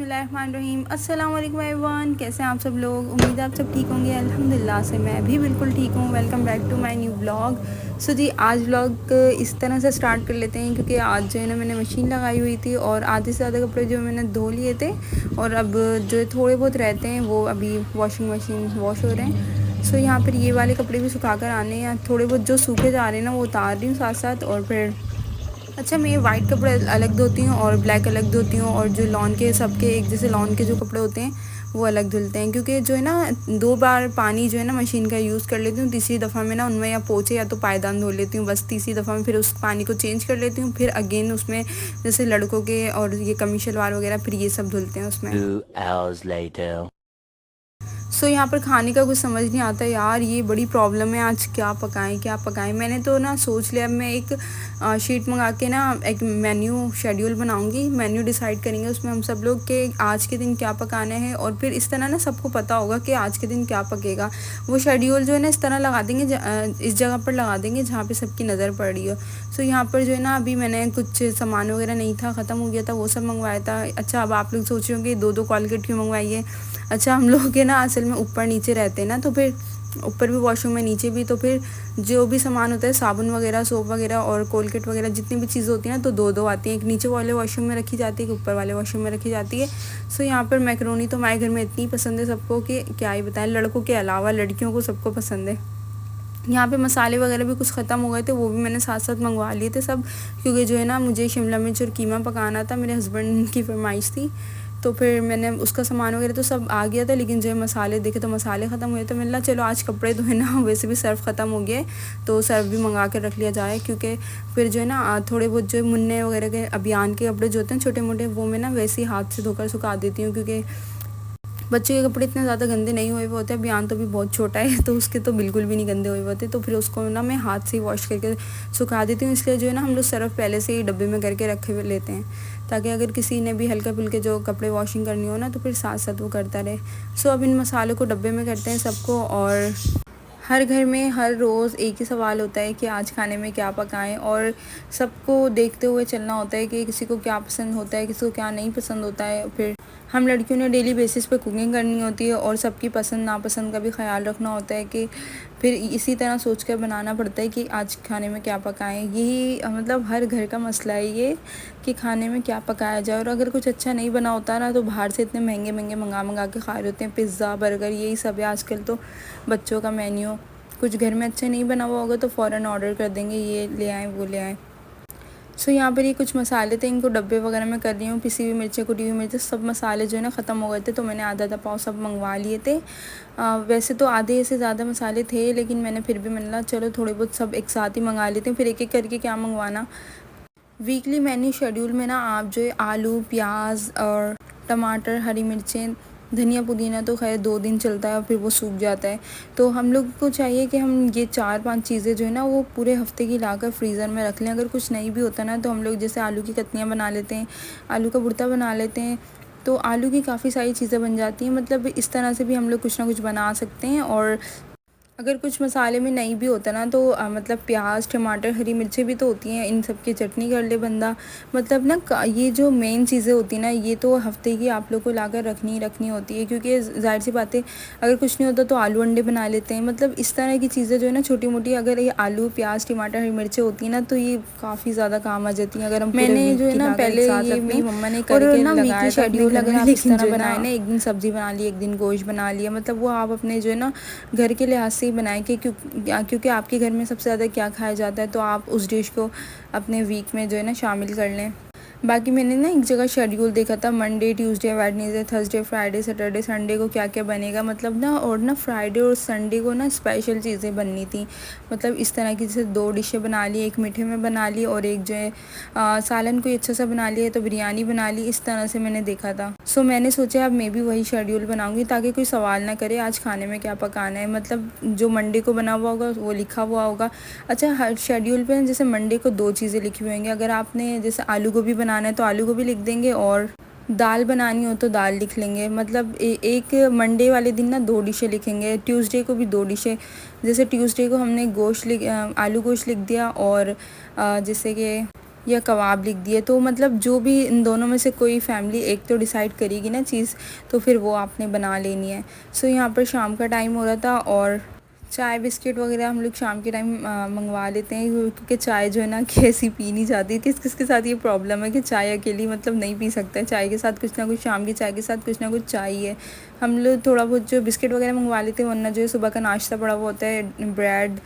बिस्मिल्लाहिर्रहमानिर्रहीम। अस्सलाम वालेकुम एवरीवन, कैसे हैं आप सब लोग। उम्मीद है आप सब ठीक होंगे। अल्हम्दुलिल्लाह से मैं भी बिल्कुल ठीक हूँ। Welcome back to my new blog. So जी, आज ब्लॉग इस तरह से स्टार्ट कर लेते हैं क्योंकि आज जो है ना मैंने मशीन लगाई हुई थी और आधे से ज़्यादा कपड़े जो मैंने धो लिए थे और अब जो थोड़े बहुत रहते हैं वो अभी वॉशिंग मशीन वॉश हो रहे हैं। सो यहाँ पर ये वाले कपड़े भी सुखा कर आने हैं, थोड़े बहुत जो सूखे जा रहे हैं ना वो उतार रही हूँ साथ साथ। और फिर अच्छा, मैं वाइट कपड़े अलग धोती हूँ और ब्लैक अलग धोती हूँ, और जो लॉन के सबके एक जैसे लॉन के जो कपड़े होते हैं वो अलग धुलते हैं, क्योंकि जो है ना 2 बार पानी जो है ना मशीन का यूज़ कर लेती हूँ। तीसरी दफ़ा में ना उनमें या पोछे या तो पायदान धो लेती हूँ, बस तीसरी दफ़ा में फिर उस पानी को चेंज कर लेती हूँ। फिर अगेन उसमें जैसे लड़कों के और ये कमी शलवार वगैरह फिर ये सब धुलते हैं उसमें। 2 hours later. सो यहाँ पर खाने का कुछ समझ नहीं आता यार, ये बड़ी प्रॉब्लम है। आज क्या पकाएं क्या पकाएं। मैंने तो ना सोच लिया मैं एक शीट मंगा के ना एक मेन्यू शेड्यूल बनाऊंगी। मेन्यू डिसाइड करेंगे उसमें हम सब लोग कि आज के दिन क्या पकाना है, और फिर इस तरह ना सबको पता होगा कि आज के दिन क्या पकेगा। वो शेड्यूल जो है ना इस तरह लगा देंगे, इस जगह पर लगा देंगे जहाँ पर सबकी नज़र पड़ रही हो। सो यहाँ पर जो है ना अभी मैंने कुछ सामान वगैरह नहीं था, ख़त्म हो गया था, वो सब मंगवाया था। अच्छा, अब आप लोग सोच रहे हो कि 2-2 कॉलगेट क्यों मंगवाई है। अच्छा, हम लोग के ना असल में ऊपर नीचे रहते हैं ना, तो फिर ऊपर भी वॉशरूम में नीचे भी, तो फिर जो भी सामान होता है साबुन वगैरह सोप वगैरह और कोलगेट वगैरह जितनी भी चीज़ें होती हैं ना तो 2-2 आती हैं। एक नीचे वाले वॉशरूम में रखी जाती है, एक ऊपर वाले वॉशरूम में रखी जाती है। सो यहाँ पर मैकरोनी तो हमारे घर में इतनी पसंद है सबको कि क्या ही बताएं, लड़कों के अलावा लड़कियों को सबको पसंद है। यहाँ पे मसाले वगैरह भी कुछ ख़त्म हो गए थे, वो भी मैंने साथ साथ मंगवा लिए थे सब, क्योंकि जो है ना मुझे शिमला मिर्च और कीमा पकाना था, मेरे हस्बैंड की फरमाइश थी। तो फिर मैंने उसका सामान वगैरह तो सब आ गया था, लेकिन जो है मसाले देखे तो मसाले ख़त्म हुए। तो मैंने चलो आज कपड़े तो है ना वैसे भी सर्फ़ ख़त्म हो गए, तो सर्फ़ भी मंगा कर रख लिया जाए, क्योंकि फिर जो है ना थोड़े बहुत जो मुन्ने वगैरह के अभियान के कपड़े जो होते हैं छोटे मोटे, वो मैं ना वैसे ही हाथ से धोकर सुखा देती हूँ, क्योंकि बच्चे के कपड़े इतने ज़्यादा गंदे नहीं हुए हुए होते। बयान तो भी बहुत छोटा है तो उसके तो बिल्कुल भी नहीं गंदे हुए होते, तो फिर उसको ना मैं हाथ से ही वॉश करके सुखा देती हूँ। इसलिए जो है ना हम लोग सर्फ़ पहले से ही डब्बे में करके रखे हुए लेते हैं, ताकि अगर किसी ने भी हल्के फुल्के जो कपड़े वॉशिंग करनी हो ना तो फिर साथ साथ वो करता रहे। सो अब इन मसालों को डब्बे में करते हैं सबको, और हर घर में हर रोज़ एक ही सवाल होता है कि आज खाने में क्या पकाएं, और सबको देखते हुए चलना होता है कि किसी को क्या पसंद होता है, किसी को क्या नहीं पसंद होता है। फिर हम लड़कियों ने डेली बेसिस पे कुकिंग करनी होती है और सबकी पसंद नापसंद का भी ख्याल रखना होता है, कि फिर इसी तरह सोच कर बनाना पड़ता है कि आज खाने में क्या पकाएं। यही मतलब हर घर का मसला है ये, कि खाने में क्या पकाया जाए। और अगर कुछ अच्छा नहीं बना होता ना तो बाहर से इतने महंगे महंगे मंगा के खा रहे होते हैं, पिज़्ज़ा बर्गर यही सब है आजकल तो बच्चों का मेन्यू। कुछ घर में अच्छा नहीं बना हुआ होगा तो फ़ौरन ऑर्डर कर देंगे, ये ले आएँ वो ले आएँ। सो यहाँ पर ये कुछ मसाले थे, इनको डब्बे वगैरह में कर रही हूँ। पिसी हुई मिर्चें, कुटी हुई मिर्चें, सब मसाले जो है ना ख़त्म हो गए थे, तो मैंने आधा पाव सब मंगवा लिए थे। वैसे तो आधे से ज़्यादा मसाले थे, लेकिन मैंने फिर भी मैंने चलो थोड़े बहुत सब एक साथ ही मंगा लेते हैं, फिर एक एक करके क्या मंगवाना। वीकली मेन्यू शेड्यूल में ना आप जो है आलू, प्याज और टमाटर, हरी मिर्चें, धनिया पुदीना तो खैर 2 दिन चलता है और फिर वो सूख जाता है। तो हम लोग को चाहिए कि हम ये 4-5 चीज़ें जो है ना वो पूरे हफ्ते की लाकर फ्रीज़र में रख लें। अगर कुछ नहीं भी होता ना तो हम लोग जैसे आलू की कतलियाँ बना लेते हैं, आलू का भुर्ता बना लेते हैं, तो आलू की काफ़ी सारी चीज़ें बन जाती हैं। मतलब इस तरह से भी हम लोग कुछ ना कुछ बना सकते हैं। और अगर कुछ मसाले में नहीं भी होता ना तो मतलब प्याज, टमाटर, हरी मिर्चें भी तो होती हैं, इन सब की चटनी कर ले बंदा। मतलब ना ये जो मेन चीज़ें होती हैं ना ये तो हफ्ते की आप लोग को लाकर रखनी ही रखनी होती है, क्योंकि ज़ाहिर सी बात है अगर कुछ नहीं होता तो आलू अंडे बना लेते हैं। मतलब इस तरह की चीज़ें जो है ना छोटी मोटी, अगर ये आलू, प्याज, टमाटर, हरी मिर्चें होती हैं ना तो ये काफ़ी ज़्यादा काम आ जाती हैं। अगर हम मैंने जो है ना पहले ये मेरी मम्मा ने करके ना वीकली शेड्यूल अगर आप इस तरह बनाए ना, एक दिन सब्ज़ी बना ली, एक दिन गोश्त बना लिया, मतलब वो आप अपने जो है ना घर के लिहाज से ही बनाएं कि क्योंकि आपके घर में सबसे ज़्यादा क्या खाया जाता है, तो आप उस डिश को अपने वीक में जो है ना शामिल कर लें। बाकी मैंने ना एक जगह शेड्यूल देखा था, Monday, Tuesday, Wednesday, Thursday, Friday, Saturday, Sunday को क्या क्या बनेगा। मतलब ना और ना फ्राइडे और संडे को ना स्पेशल चीज़ें बननी थी। मतलब इस तरह की जैसे 2 डिशें बना ली, एक मीठे में बना ली और एक जो है सालन कोई अच्छा सा बना लिया, तो बिरयानी बना ली। इस तरह से मैंने देखा था। सो मैंने सोचा अब मैं भी वही शेड्यूल बनाऊँगी, ताकि कोई सवाल ना करे आज खाने में क्या पकाना है। मतलब जो मंडे को बना हुआ होगा वो लिखा हुआ होगा। अच्छा, हर शेड्यूल पे जैसे मंडे को 2 चीज़ें लिखी हुई होंगी। अगर आपने जैसे आलू गोभी बनाना है तो आलू गोभी लिख देंगे, और दाल बनानी हो तो दाल लिख लेंगे। मतलब एक मंडे वाले दिन ना 2 डिशें लिखेंगे, ट्यूसडे को भी 2 डिशें। जैसे ट्यूसडे को हमने आलू गोश्त लिख दिया, और जैसे कि या कबाब लिख दिए। तो मतलब जो भी इन दोनों में से कोई फैमिली एक तो डिसाइड करेगी ना चीज़, तो फिर वो आपने बना लेनी है। सो यहाँ पर शाम का टाइम हो रहा था और चाय बिस्किट वगैरह हम लोग शाम के टाइम मंगवा लेते हैं, क्योंकि चाय जो है ना कैसी पी नहीं जाती। किस किस के साथ ये प्रॉब्लम है कि चाय अकेली मतलब नहीं पी सकता है, चाय के साथ कुछ ना कुछ, शाम की चाय के साथ कुछ ना कुछ चाहिए। हम लोग थोड़ा बहुत जो बिस्किट वगैरह मंगवा लेते हैं, वरना जो है सुबह का नाश्ता पड़ा हुआ होता है, ब्रेड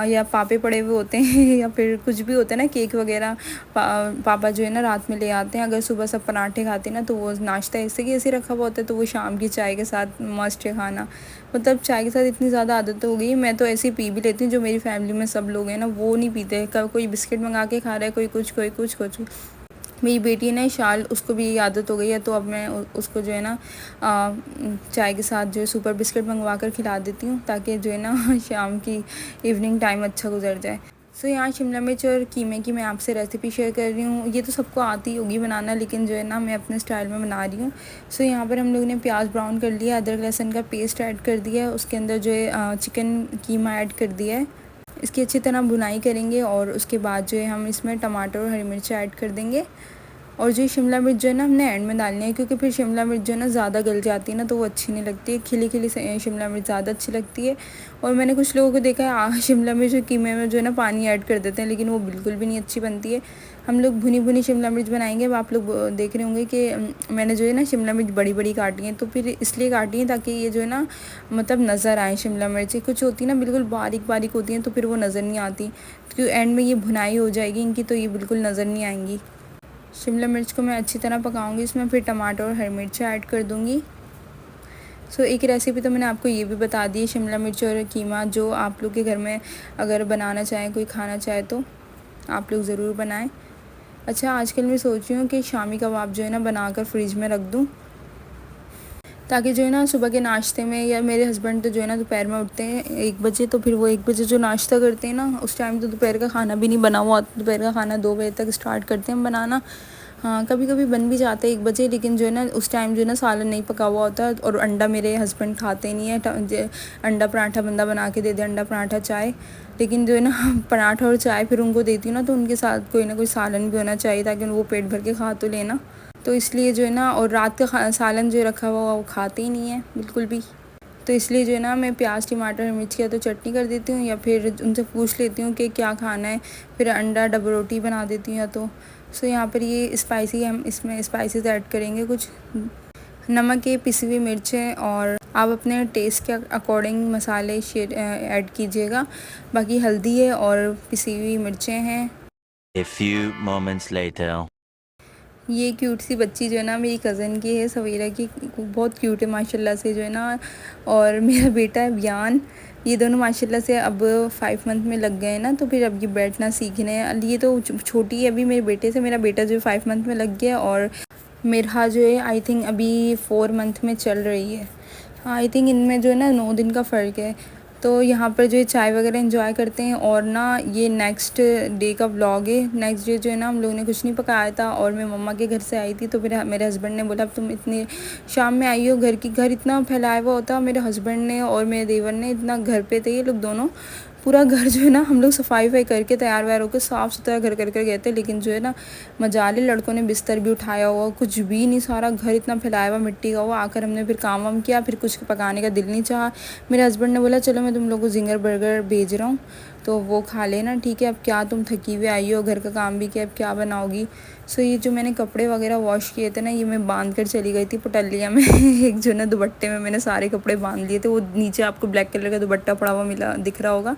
या पापे पड़े हुए होते हैं या फिर कुछ भी होता है ना, केक वगैरह पापा जो है ना रात में ले आते हैं। अगर सुबह सब पराठे खाते हैं ना, तो वो नाश्ता ऐसे कि ऐसे रखा हुआ होता है, तो वो शाम की चाय के साथ मस्ट है खाना। मतलब चाय के साथ इतनी ज़्यादा आदत हो गई, मैं तो ऐसे ही पी भी लेती हूँ। जो मेरी फैमिली में सब लोग हैं ना, वो नहीं पीते। कोई बिस्किट मंगा के खा रहा है, कोई कुछ कोई कुछ। मेरी बेटी है ना शाल, उसको भी यही आदत हो गई है, तो अब मैं उसको जो है ना चाय के साथ जो है सुपर बिस्किट मंगवा कर खिला देती हूँ, ताकि जो है ना शाम की इवनिंग टाइम अच्छा गुजर जाए। सो यहाँ शिमला मिर्च और कीमे की मैं आपसे रेसिपी शेयर कर रही हूँ। ये तो सबको आती होगी बनाना, लेकिन जो है ना मैं अपने स्टाइल में बना रही हूँ। सो यहाँ पर हम लोग ने प्याज ब्राउन कर लिया, अदरक लहसुन का पेस्ट ऐड कर दिया, उसके अंदर जो है चिकन कीमा ऐड कर दिया है। इसकी अच्छी तरह भुनाई करेंगे और उसके बाद जो है हम इसमें टमाटर और हरी मिर्च ऐड कर देंगे। और जो शिमला मिर्च जो है ना हमने एंड में डालनी है, क्योंकि फिर शिमला मिर्च जो है ना ज़्यादा गल जाती है ना, तो वो अच्छी नहीं लगती है। खिली खिली शिमला मिर्च ज़्यादा अच्छी लगती है। और मैंने कुछ लोगों को देखा है शिमला मिर्च और कीमे में जो है ना पानी ऐड कर देते हैं, लेकिन वो बिल्कुल भी नहीं अच्छी बनती है। हम लोग भुनी भुनी शिमला मिर्च बनाएंगे। अब आप लोग देख रहे होंगे कि मैंने जो है ना शिमला मिर्च बड़ी बड़ी काटी है, तो फिर इसलिए काटी है ताकि ये जो है ना मतलब नज़र आए। शिमला मिर्च कुछ होती है ना बिल्कुल बारीक बारीक होती हैं, तो फिर वो नज़र नहीं आती, क्योंकि एंड में ये भुनाई हो जाएगी इनकी, तो ये बिल्कुल नज़र नहीं आएंगी। शिमला मिर्च को मैं अच्छी तरह पकाऊंगी, इसमें फिर टमाटर और हरी मिर्च ऐड कर दूंगी। सो एक रेसिपी तो मैंने आपको ये भी बता दी है, शिमला मिर्च और कीमा, जो आप लोग के घर में अगर बनाना चाहें, कोई खाना चाहे तो आप लोग ज़रूर बनाएं। अच्छा, आजकल मैं सोच रही हूँ कि शामी कबाब जो है ना बनाकर फ्रिज में रख दूँ, ताकि जो है ना सुबह के नाश्ते में, या मेरे हस्बैंड तो जो है ना दोपहर में उठते हैं 1 बजे, तो फिर वो 1 बजे जो नाश्ता करते हैं ना, उस टाइम तो दोपहर का खाना भी नहीं बना हुआ। दोपहर का खाना 2 बजे तक स्टार्ट करते हैं हम बनाना। हाँ, कभी कभी बन भी जाता है 1 बजे, लेकिन जो है ना उस टाइम जो है ना सालन नहीं पका हुआ होता। और अंडा मेरे हस्बैंड खाते नहीं है। अंडा पराठा बंदा बना के दे दे, अंडा पराठा चाय, लेकिन जो है ना पराठा और चाय फिर उनको देती हूँ ना, तो उनके साथ कोई ना कोई सालन भी होना चाहिए, ताकि वो पेट भर के खा तो लेना। तो इसलिए जो है ना, और रात का सालन जो रखा हुआ वो खाते ही नहीं है बिल्कुल भी। तो इसलिए जो है ना मैं प्याज टमाटर मिर्च की या तो चटनी कर देती हूँ, या फिर उनसे पूछ लेती हूँ कि क्या खाना है, फिर अंडा डबल रोटी बना देती हूँ या तो। सो यहाँ पर ये स्पाइसी, हम इसमें स्पाइसेस ऐड करेंगे। कुछ नमक है, पिसी हुई मिर्चें, और आप अपने टेस्ट के अकॉर्डिंग मसाले शेयर ऐड कीजिएगा। बाकी हल्दी है और पिसी हुई मिर्चें हैं। A few moments later. ये क्यूट सी बच्ची जो है ना मेरी कज़न की है, सवेरा की, बहुत क्यूट है माशाल्लाह से जो है ना। और मेरा बेटा है बियान, ये दोनों माशाल्लाह से अब 5 मंथ में लग गए हैं ना, तो फिर अब ये बैठना सीखने हैं। ये तो छोटी है अभी मेरे बेटे से, मेरा बेटा जो 5 मंथ में लग गया, और मेरा जो है आई थिंक अभी 4 मंथ में चल रही है। हाँ, आई थिंक इनमें जो है ना 9 दिन का फ़र्क है। तो यहाँ पर जो है चाय वगैरह एंजॉय करते हैं। और ना ये नेक्स्ट डे का व्लॉग है। नेक्स्ट डे जो है ना हम लोगों ने कुछ नहीं पकाया था, और मैं मम्मा के घर से आई थी, तो फिर मेरे हस्बैंड ने बोला अब तुम इतनी शाम में आई हो, घर इतना फैलाया हुआ होता। मेरे हस्बैंड ने और मेरे देवर ने इतना घर पे थे ये लोग दोनों, पूरा घर जो है ना हम लोग सफाई वफाई करके तैयार वैयार होकर साफ़ सुथरा घर कर गए थे। लेकिन जो है ना मजाले लड़कों ने बिस्तर भी उठाया हुआ, कुछ भी नहीं, सारा घर इतना फैलाया हुआ मिट्टी का हुआ। आकर हमने फिर काम वाम किया, फिर कुछ पकाने का दिल नहीं चाहा। मेरे हस्बैंड ने बोला चलो मैं तुम लोग को जिंगर बर्गर भेज रहा हूँ, तो वो खा लेना, ठीक है। अब क्या तुम थकी हुई आई हो, घर का काम भी किया, अब क्या बनाओगी। सो ये जो मैंने कपड़े वगैरह वॉश किए थे ना, ये मैं बांध कर चली गई थी पटलिया में एक जो ना दुपट्टे में मैंने सारे कपड़े बांध लिए थे। वो नीचे आपको ब्लैक कलर का दुपट्टा पड़ा हुआ मिला दिख रहा होगा,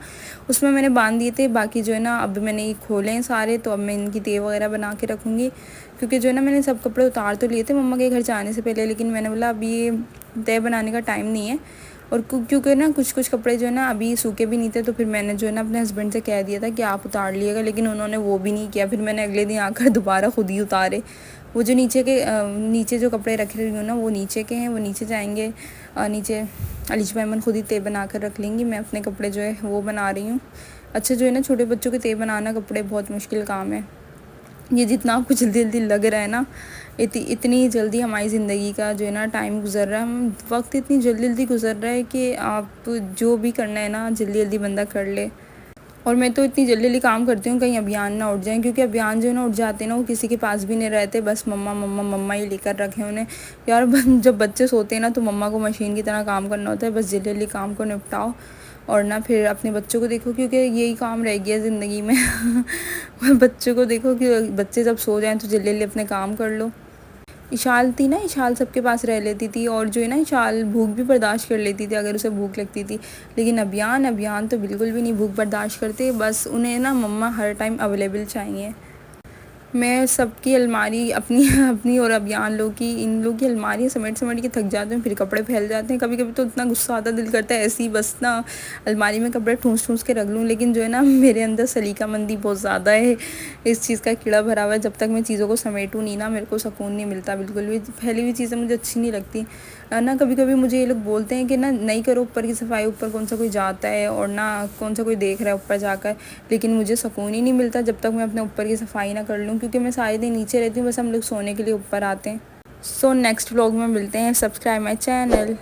उसमें मैंने बांध दिए थे। बाकी जो है ना अब मैंने ये खोले हैं सारे, तो अब मैं इनकी तय वगैरह बना के रखूँगी। क्योंकि जो है ना मैंने सब कपड़े उतार तो लिए थे मम्मा के घर जाने से पहले, लेकिन मैंने बोला अभी ये तय बनाने का टाइम नहीं है। और क्योंकि ना कुछ कपड़े जो है ना अभी सूखे भी नहीं थे, तो फिर मैंने जो है ना अपने हस्बैंड से कह दिया था कि आप उतार लिएगा, लेकिन उन्होंने वो भी नहीं किया। फिर मैंने अगले दिन आकर दोबारा खुद ही उतारे। वो जो नीचे जो कपड़े रख रही हूँ ना, वो नीचे के हैं, वो नीचे जाएंगे। नीचे अलीशा मैमन खुद ही तय बना कर रख लेंगी, मैं अपने कपड़े जो है वो बना रही हूँ। अच्छा, जो है ना छोटे बच्चों के तय बनाना कपड़े बहुत मुश्किल काम है। ये जितना आपको जल्दी जल्दी लग रहा है ना, इतनी जल्दी हमारी ज़िंदगी का जो है ना टाइम गुजर रहा है, हम वक्त इतनी जल्दी जल्दी गुजर रहा है कि आप जो भी करना है ना जल्दी जल्दी बंदा कर ले। और मैं तो इतनी जल्दी काम करती हूँ कहीं अभियान ना उठ जाए, क्योंकि अभियान जो है ना उठ जाते हैं ना, वो किसी के पास भी नहीं रहते, बस मम्मा मम्मा मम्मा ही लेकर रखे उन्हें। यार जब बच्चे सोते हैं ना तो मम्मा को मशीन की तरह काम करना होता है, बस जल्दी काम को निपटाओ और ना फिर अपने बच्चों को देखो, क्योंकि यही काम रह गया ज़िंदगी में। बच्चों को देखो कि बच्चे जब सो जाएं तो जल्दी अपने काम कर लो। इशाल थी ना, इशाल सबके पास रह लेती थी, और जो है ना इशाल भूख भी बर्दाश्त कर लेती थी अगर उसे भूख लगती थी। लेकिन अभियान अभियान तो बिल्कुल भी नहीं भूख बर्दाश्त करते, बस उन्हें ना मम्मा हर टाइम अवेलेबल चाहिए। मैं सबकी अलमारी अपनी अपनी और अभियान लोग की, इन लोग की अलमारियाँ समेट समेट के थक जाते हैं, फिर कपड़े फैल जाते हैं। कभी कभी तो इतना गुस्सा आता, दिल करता है ऐसे ही बस ना अलमारी में कपड़े ठूंस ठूंस के रख लूँ। लेकिन जो है ना मेरे अंदर सलीकामंदी बहुत ज़्यादा है, इस चीज़ का कीड़ा भरा हुआ है। जब तक मैं चीज़ों को समेटूँ नहीं ना, मेरे को सुकून नहीं मिलता बिल्कुल भी। फैली हुई चीज़ें मुझे अच्छी नहीं लगती ना। कभी कभी मुझे ये लोग बोलते हैं कि ना नहीं करो ऊपर की सफाई, ऊपर कौन सा कोई जाता है और ना कौन सा कोई देख रहा है ऊपर जाकर। लेकिन मुझे सुकून ही नहीं मिलता जब तक मैं अपने ऊपर की सफाई ना कर लूँ, क्योंकि मैं सारे दिन नीचे रहती हूँ, बस हम लोग सोने के लिए ऊपर आते हैं। सो नेक्स्ट व्लॉग में मिलते हैं। Subscribe my channel.